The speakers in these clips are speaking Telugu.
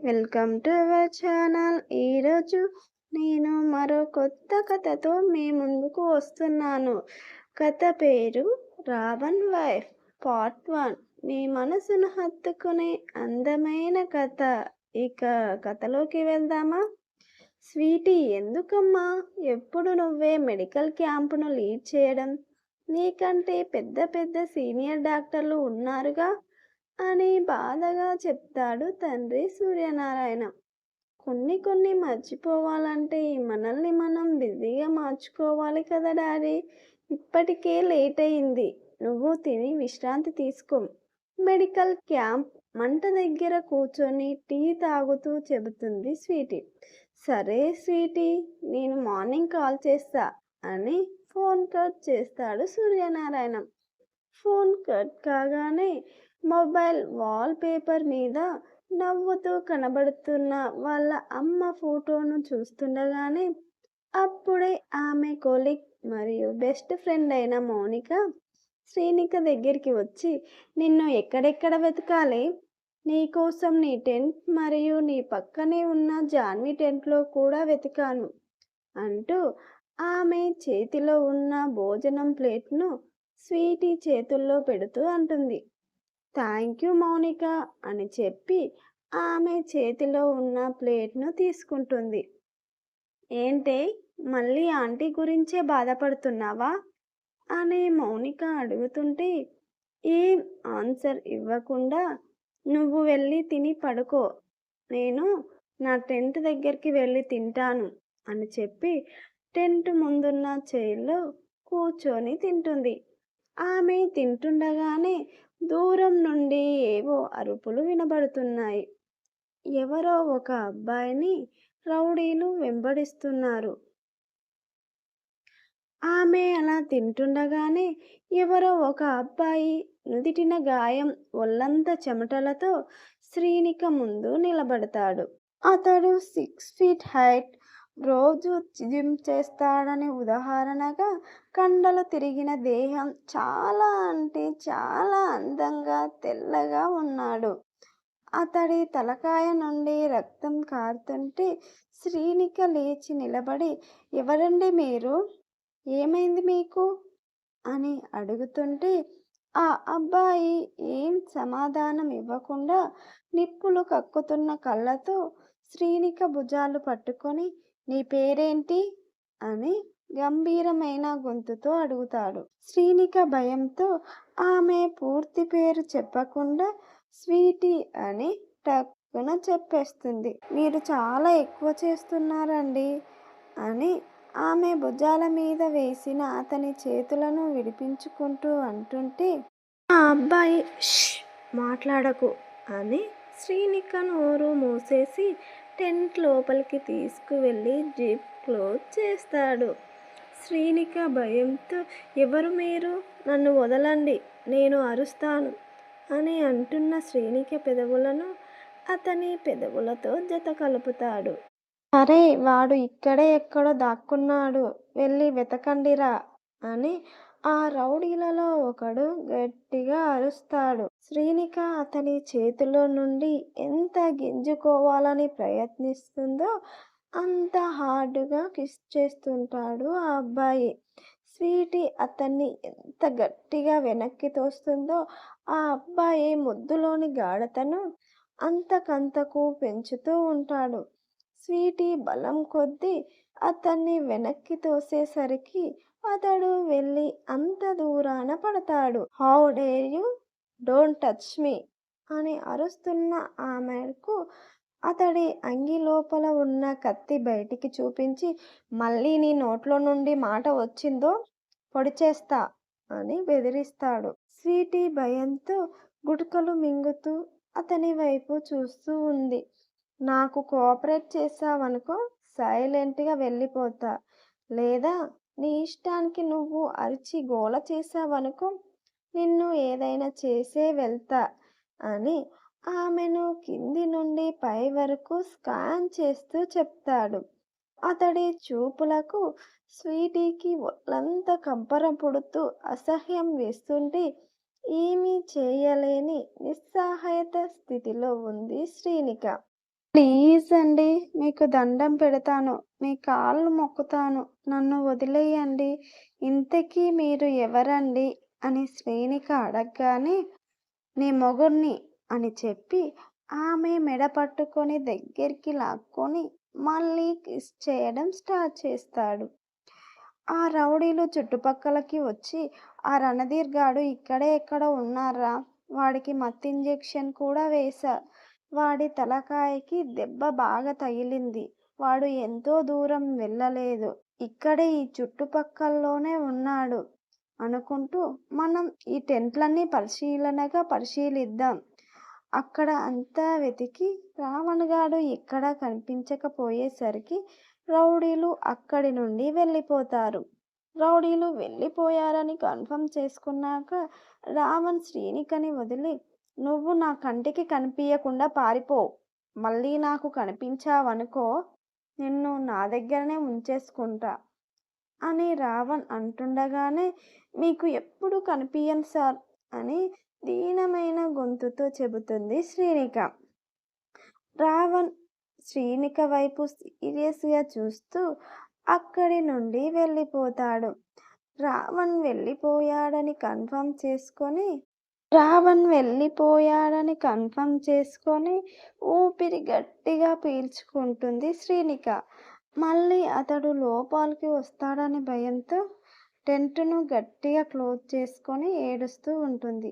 Welcome to our channel. ఈరోజు నేను మరో కొత్త కథతో మీ ముందుకు వస్తున్నాను. కథ పేరు రావణ్ వైఫ్ పార్ట్ 1. మీ మనసును హత్తుకునే అందమైన కథ. ఇక కథలోకి వెళ్దామా? స్వీటీ, ఎందుకమ్మా ఎప్పుడు నువ్వే మెడికల్ క్యాంపును లీడ్ చేయడం? నీకంటే పెద్ద పెద్ద సీనియర్ డాక్టర్లు ఉన్నారుగా అని బాధగా చెప్తాడు తండ్రి సూర్యనారాయణ. కొన్ని మర్చిపోవాలంటే మనల్ని మనం బిజీగా మార్చుకోవాలి కదా డాడీ. ఇప్పటికే లేట్ అయింది. నువ్వు తిని విశ్రాంతి తీసుకో. మెడికల్ క్యాంప్ మంట దగ్గర కూర్చొని టీ తాగుతూ చెబుతుంది స్వీటీ. సరే స్వీటీ, నేను మార్నింగ్ కాల్ చేస్తా అని ఫోన్ కట్ చేస్తాడు సూర్యనారాయణ. ఫోన్ కట్ కాగానే మొబైల్ వాల్ పేపర్ మీద నవ్వుతూ కనబడుతున్న వాళ్ళ అమ్మ ఫోటోను చూస్తుండగానే అప్పుడే ఆమె కొలీగ్ మరియు బెస్ట్ ఫ్రెండ్ అయిన మౌనిక శ్రీనిక దగ్గరికి వచ్చి, నిన్ను ఎక్కడెక్కడ వెతకాలి? నీకోసం నీ టెంట్ మరియు నీ పక్కనే ఉన్న జాన్వి టెంట్లో కూడా వెతికాను అంటూ ఆమె చేతిలో ఉన్న భోజనం ప్లేట్ను స్వీటీ చేతుల్లో పెడుతూ అంటుంది. థ్యాంక్ యూ మౌనిక అని చెప్పి ఆమె చేతిలో ఉన్న ప్లేట్ను తీసుకుంటుంది. ఏంటే, మళ్ళీ ఆంటీ గురించే బాధపడుతున్నావా అని మౌనిక అడుగుతుంటే ఏం ఆన్సర్ ఇవ్వకుండా, నువ్వు వెళ్ళి తిని పడుకో, నేను నా టెంట్ దగ్గరికి వెళ్ళి తింటాను అని చెప్పి టెంట్ ముందున్న చైర్లో కూర్చొని తింటుంది. ఆమె తింటుండగానే దూరం నుండి ఏవో అరుపులు వినబడుతున్నాయి. ఎవరో ఒక అబ్బాయిని రౌడీలు వెంబడిస్తున్నారు. ఆమె అలా తింటుండగానే ఎవరో ఒక అబ్బాయి నుదిటిన గాయం, ఒళ్ళంతా చెమటలతో శ్రీనిక ముందు నిలబడతాడు. అతడు 6 feet హైట్, రోజు జిమ్ చేస్తాడని ఉదాహరణగా కండలు తిరిగిన దేహం, చాలా అంటే చాలా అందంగా తెల్లగా ఉన్నాడు. అతడి తలకాయ నుండి రక్తం కారుతుంటే శ్రీనిక లేచి నిలబడి, ఎవరండి మీరు? ఏమైంది మీకు అని అడుగుతుంటే ఆ అబ్బాయి ఏం సమాధానం ఇవ్వకుండా నిప్పులు కక్కుతున్న కళ్ళతో శ్రీనిక భుజాలు పట్టుకొని, నీ పేరేంటి అని గంభీరమైన గొంతుతో అడుగుతాడు. శ్రీనిక భయంతో ఆమె పూర్తి పేరు చెప్పకుండా స్వీటీ అని టక్కున చెప్పేస్తుంది. మీరు చాలా ఎక్కువ చేస్తున్నారండి అని ఆమె భుజాల మీద వేసిన అతని చేతులను విడిపించుకుంటూ అంటుంటే ఆ అబ్బాయి ష్ మాట్లాడకు అని శ్రీనిక నోరు మూసేసి టెంట్ లోపలికి తీసుకువెళ్ళి జిప్ క్లోజ్ చేస్తాడు. శ్రీనిక భయంతో, ఎవరు మీరు? నన్ను వదలండి, నేను అరుస్తాను అని అంటున్న శ్రీనిక పెదవులను అతని పెదవులతో జత కలుపుతాడు. అరే, వాడు ఇక్కడే ఎక్కడో దాక్కున్నాడు, వెళ్ళి వెతకండిరా అని ఆ రౌడీలలో ఒకడు గట్టిగా అరుస్తాడు. శ్రీనిక అతని చేతిలో నుండి ఎంత గింజుకోవాలని ప్రయత్నిస్తుందో అంత హార్డ్గా కిస్ చేస్తుంటాడు ఆ అబ్బాయి. స్వీటీ అతన్ని ఎంత గట్టిగా వెనక్కి తోస్తుందో ఆ అబ్బాయి ముద్దులోని గాఢతను అంతకంతకు పెంచుతూ ఉంటాడు. స్వీటీ బలం కొద్దీ అతన్ని వెనక్కి తోసేసరికి అతడు వెళ్ళి అంత దూరాన పడతాడు. How dare you, don't touch me అని అరుస్తున్న ఆమెకు అతడి అంగి లోపల ఉన్న కత్తి బయటికి చూపించి, మళ్ళీ నీ నోట్లో నుండి మాట వచ్చిందో పొడిచేస్తా అని బెదిరిస్తాడు. స్వీటీ భయంతో గుటకలు మింగుతూ అతని వైపు చూస్తూ ఉంది. నాకు కోఆపరేట్ చేసావనుకో సైలెంట్గా వెళ్ళిపోతా, లేదా నీ ఇష్టానికి నువ్వు అరిచి గోల చేసావనుకో నిన్ను ఏదైనా చేసే వెళ్తా అని ఆమెను కింది నుండి పై వరకు స్కాన్ చేస్తూ చెప్తాడు. అతడి చూపులకు స్వీటీకి ఒళ్ళంతా కంపరం పుడుతూ అసహ్యం వేస్తుంటే ఏమీ చేయలేని నిస్సహాయత స్థితిలో ఉంది శ్రీనిక. ప్లీజ్ అండి. మీకు దండం పెడతాను. మీ కాళ్ళు మొక్కుతాను. నన్ను వదిలేయండి. ఇంతకీ మీరు ఎవరండి? అని శ్రీనిక అడగ్గానే నీ మొగుడిని అని చెప్పి ఆమె మెడ పట్టుకొని దగ్గరికి లాక్కొని మళ్ళీ కిస్ చేయడం స్టార్ట్ చేస్తాడు. ఆ రౌడీలు చుట్టుపక్కలకి వచ్చి ఆ రణధీర్ గాడు ఇక్కడే ఎక్కడో ఉన్నారా? వాడికి మత్తు ఇంజెక్షన్ కూడా వేశా. వాడి తలకాయకి దెబ్బ బాగా తగిలింది. వాడు ఎంతో దూరం వెళ్ళలేదు. ఇక్కడే ఈ చుట్టుపక్కల్లోనే ఉన్నాడు అనుకుంటూ మనం ఈ టెంట్లన్నీ పరిశీలిద్దాం. అక్కడ అంతా వెతికి రావణ్ గాడు ఎక్కడా కనిపించకపోయేసరికి రౌడీలు అక్కడి నుండి వెళ్ళిపోతారు. రౌడీలు వెళ్ళిపోయారని కన్ఫర్మ్ చేసుకున్నాక రావణ్ శ్రీనికని వదిలి నువ్వు నా కంటికి కనిపియకుండా పారిపో. మళ్ళీ నాకు కనిపించావనుకో నిన్ను నా దగ్గరనే ఉంచేసుకుంటా అని రావణ్ అంటుండగానే మీకు ఎప్పుడు కనిపియను సార్ అని దీనమైన గొంతుతో చెబుతుంది శ్రీనిక. రావణ్ శ్రీనిక వైపు సీరియస్గా చూస్తూ అక్కడి నుండి వెళ్ళిపోతాడు. రావణ్ వెళ్ళిపోయాడని కన్ఫర్మ్ చేసుకొని ఊపిరి గట్టిగా పీల్చుకుంటుంది శ్రీనిక. మళ్ళీ అతడు లోపలికి వస్తాడని భయంతో టెంటును గట్టిగా క్లోజ్ చేసుకొని ఏడుస్తూ ఉంటుంది.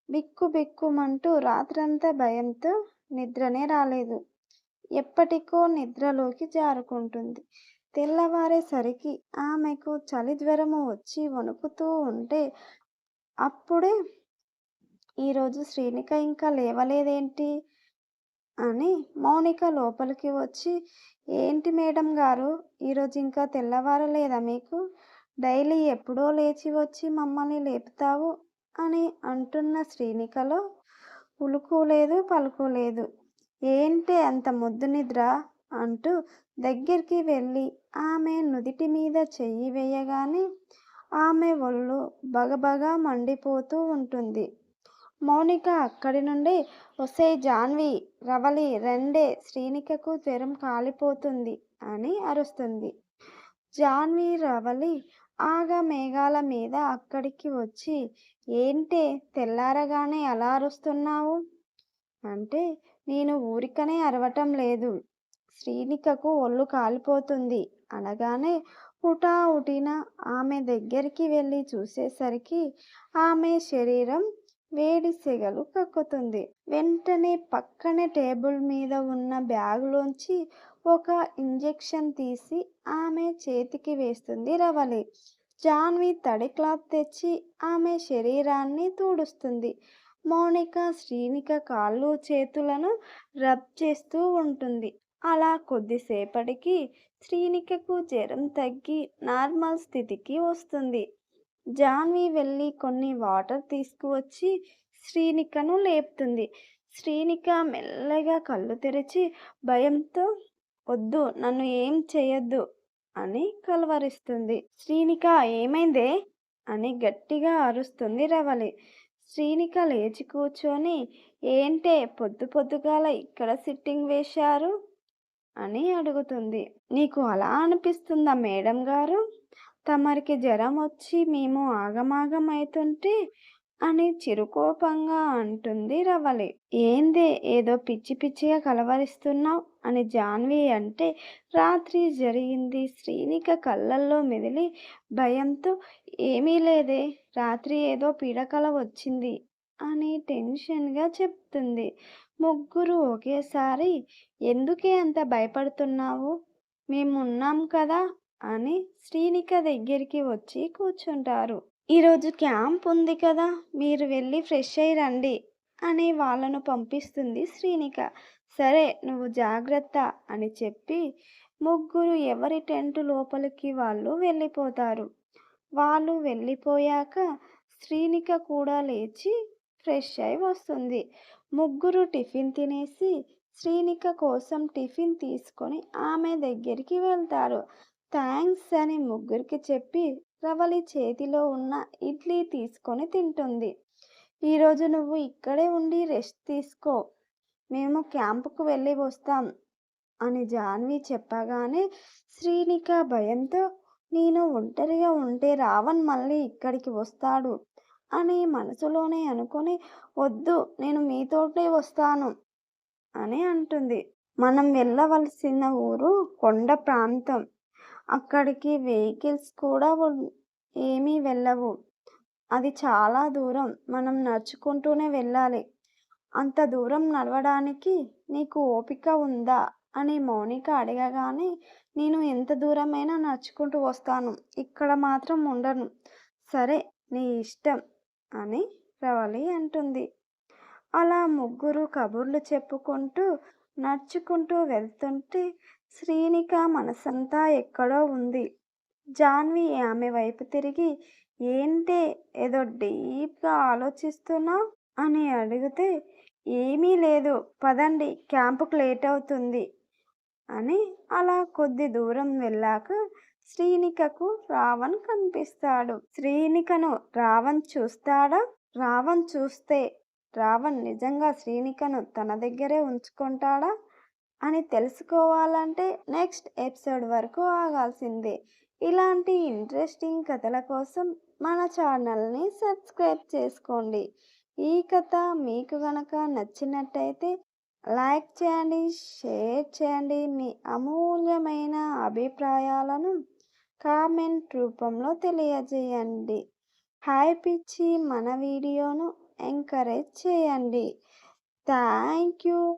బిక్కు బిక్కుమంటూ రాత్రంతా భయంతో నిద్రనే రాలేదు. ఎప్పటికో నిద్రలోకి జారుకుంటుంది. తెల్లవారేసరికి ఆమెకు చలి జ్వరము వచ్చి వణుకుతూ ఉంటే అప్పుడే ఈరోజు శ్రీనిక ఇంకా లేవలేదేంటి అని మౌనిక లోపలికి వచ్చి ఏంటి మేడం గారు ఈరోజు ఇంకా తెల్లవారలేదా మీకు? డైలీ ఎప్పుడో లేచి వచ్చి మమ్మల్ని లేపుతావు అని అంటున్న శ్రీనికలో ఉలుకు లేదు పలుకు లేదు. ఏంటే అంత మొద్దు నిద్ర అంటూ దగ్గరికి వెళ్ళి ఆమె నుదిటి మీద చెయ్యి వేయగానే ఆమె ఒళ్ళు బగబగా మండిపోతూ ఉంటుంది. మౌనిక అక్కడి నుండి ఒసేయ్ జాన్వి, రవలి రెండే శ్రీనికకు జ్వరం కాలిపోతుంది అని అరుస్తుంది. జాన్వి రవలి ఆగా మేఘాల మీద అక్కడికి వచ్చి ఏంటే తెల్లారగానే అలా అరుస్తున్నావు అంటే నేను ఊరికనే అరవటం లేదు. శ్రీనికకు ఒళ్ళు కాలిపోతుంది అనగానే హుటాహుటిన ఆమె దగ్గరికి వెళ్ళి చూసేసరికి ఆమె శరీరం వేడి సెగలు కక్కుతుంది. వెంటనే పక్కనే టేబుల్ మీద ఉన్న బ్యాగులోంచి ఒక ఇంజెక్షన్ తీసి ఆమె చేతికి వేస్తుంది రవలి. జాన్వి తడి క్లాత్ తెచ్చి ఆమె శరీరాన్ని తుడుస్తుంది. మౌనిక శ్రీనిక కాళ్ళు చేతులను రబ్ చేస్తూ ఉంటుంది. అలా కొద్దిసేపటికి శ్రీనికకు జ్వరం తగ్గి నార్మల్ స్థితికి వస్తుంది. జాన్వి వెళ్ళి కొన్ని వాటర్ తీసుకువచ్చి శ్రీనికను లేపుతుంది. శ్రీనిక మెల్లగా కళ్ళు తెరిచి భయంతో వద్దు నన్ను ఏం చేయొద్దు అని కలవరిస్తుంది. శ్రీనిక ఏమైందే అని గట్టిగా అరుస్తుంది రవలి. శ్రీనిక లేచి కూర్చొని ఏంటే పొద్దు పొద్దుగాల ఇక్కడ సిట్టింగ్ వేశారు అని అడుగుతుంది. నీకు అలా అనిపిస్తుందా మేడం గారు? తమరికి జ్వరం వచ్చి మేము ఆగమాగం అవుతుంటే అని చిరుకోపంగా అంటుంది రవలి. ఏందే ఏదో పిచ్చి పిచ్చిగా కలవరిస్తున్నావు అని జాన్వి అంటే రాత్రి జరిగింది శ్రీనిక కళ్ళల్లో మెదిలి భయంతో ఏమీ లేదే రాత్రి ఏదో పీడకల వచ్చింది అని టెన్షన్గా చెప్తుంది. ముగ్గురు ఒకేసారి ఎందుకే అంత భయపడుతున్నావు మేమున్నాం కదా అని శ్రీనిక దగ్గరికి వచ్చి కూర్చుంటారు. ఈరోజు క్యాంప్ ఉంది కదా మీరు వెళ్ళి ఫ్రెష్ అయ్యి రండి అని వాళ్ళను పంపిస్తుంది శ్రీనిక. సరే నువ్వు జాగ్రత్త అని చెప్పి ముగ్గురు ఎవరి టెంట్ లోపలికి వాళ్ళు వెళ్ళిపోతారు. వాళ్ళు వెళ్ళిపోయాక శ్రీనిక కూడా లేచి ఫ్రెష్ అయి వస్తుంది. ముగ్గురు టిఫిన్ తినేసి శ్రీనిక కోసం టిఫిన్ తీసుకొని ఆమె దగ్గరికి వెళ్తారు. థ్యాంక్స్ అని ముగ్గురికి చెప్పి రవలి చేతిలో ఉన్న ఇడ్లీ తీసుకొని తింటుంది. ఈరోజు నువ్వు ఇక్కడే ఉండి రెస్ట్ తీసుకో మేము క్యాంపుకు వెళ్ళి వస్తాం అని జాన్వి చెప్పగానే శ్రీనిక భయంతో నేను ఒంటరిగా ఉంటే రావణ్ మళ్ళీ ఇక్కడికి వస్తాడు అని మనసులోనే అనుకొని వద్దు నేను మీతోటే వస్తాను అని అంటుంది. మనం వెళ్ళవలసిన ఊరు కొండ ప్రాంతం. అక్కడికి వెహికల్స్ కూడా ఏమీ వెళ్ళవు. అది చాలా దూరం. మనం నడుచుకుంటూనే వెళ్ళాలి. అంత దూరం నడవడానికి నీకు ఓపిక ఉందా? అని మౌనిక అడగగానే నేను ఎంత దూరమైనా నడుచుకుంటూ వస్తాను. ఇక్కడ మాత్రం ఉండను. సరే నీ ఇష్టం అని ప్రవళి అంటుంది. అలా ముగ్గురు కబుర్లు చెప్పుకుంటూ నడుచుకుంటూ వెళ్తుంటే శ్రీనిక మనసంతా ఎక్కడో ఉంది. జాన్వి ఆమె వైపు తిరిగి ఏంటే ఏదో డీప్గా ఆలోచిస్తున్నావు అని అడిగితే ఏమీ లేదు పదండి క్యాంపుకు లేట్ అవుతుంది అని. అలా కొద్ది దూరం వెళ్ళాక శ్రీనికకు రావణ్ కనిపిస్తాడు. శ్రీనికను రావణ్ చూస్తాడా? రావణ్ చూస్తే రావణ్ నిజంగా శ్రీనికను తన దగ్గరే ఉంచుకుంటాడా అని తెలుసుకోవాలంటే నెక్స్ట్ ఎపిసోడ్ వరకు ఆగాల్సిందే. ఇలాంటి ఇంట్రెస్టింగ్ కథల కోసం మన ఛానల్ని సబ్స్క్రైబ్ చేసుకోండి. ఈ కథ మీకు గనక నచ్చినట్టయితే లైక్ చేయండి, షేర్ చేయండి. మీ అమూల్యమైన అభిప్రాయాలను కామెంట్ రూపంలో తెలియజేయండి. హైప్ ఇచ్చి మన వీడియోను ఎంకరేజ్ చేయండి. Thank you.